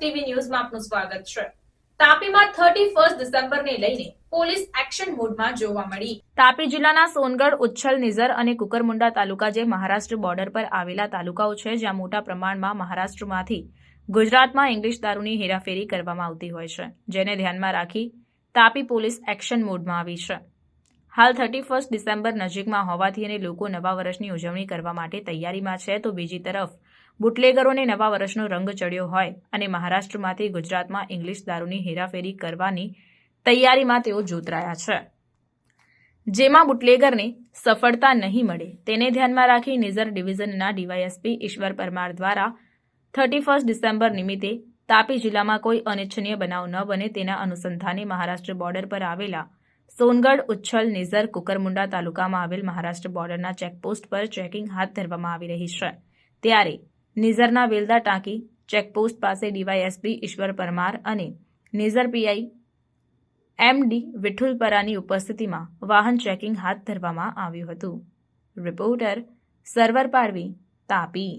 TV ન્યૂઝમાં આપનું સ્વાગત છે। તાપીમાં 31 ડિસેમ્બરને લઈને પોલીસ એક્શન મોડમાં જોવા મળી। તાપી જિલ્લાના સોનગઢ, ઉચ્છલ, નિઝર અને કુકરમુંડા તાલુકા જે મહારાષ્ટ્ર બોર્ડર પર આવેલા તાલુકાઓ છે, જ્યાં મોટા પ્રમાણમાં મહારાષ્ટ્રમાંથી ગુજરાતમાં ઇંગ્લિશ દારૂની હેરાફેરી કરવામાં આવતી હોય છે, જેને ધ્યાનમાં રાખી તાપી પોલીસ એક્શન મોડમાં આવી છે। હાલ 31 ડિસેમ્બર નજીકમાં હોવાથી અને લોકો નવા વર્ષની ઉજવણી કરવા માટે તૈયારીમાં છે, તો બીજી તરફ બુટલેગરોને નવા વર્ષનો રંગ ચડ્યો હોય અને મહારાષ્ટ્રમાંથી ગુજરાતમાં ઇંગ્લિશ દારૂની હેરાફેરી કરવાની તૈયારીમાં તેઓ જોતરાયા છે, જેમાં બુટલેગરને સફળતા નહીં મળે તેને ધ્યાનમાં રાખી નિઝર ડિવિઝનના ડીવાયએસપી ઈશ્વર પરમાર દ્વારા 31 ડિસેમ્બર નિમિત્તે તાપી જિલ્લામાં કોઈ અનિચ્છનીય બનાવ ન બને તેના અનુસંધાને મહારાષ્ટ્ર બોર્ડર પર આવેલા સોનગઢ, ઉચ્છલ, નિઝર, કુકરમુંડા તાલુકામાં આવેલ મહારાષ્ટ્ર બોર્ડરના ચેકપોસ્ટ પર ચેકિંગ હાથ ધરવામાં આવી રહી છે। ત્યારે નિઝરના વેલદા ટાંકી ચેકપોસ્ટ પાસે ડીવાયએસપી ઈશ્વર પરમાર અને નિઝર પીઆઈ એમડી વિઠ્ઠલપરાની ઉપસ્થિતિમાં વાહન ચેકિંગ હાથ ધરવામાં આવ્યું હતું। રિપોર્ટર સરવર પારવી, તાપી।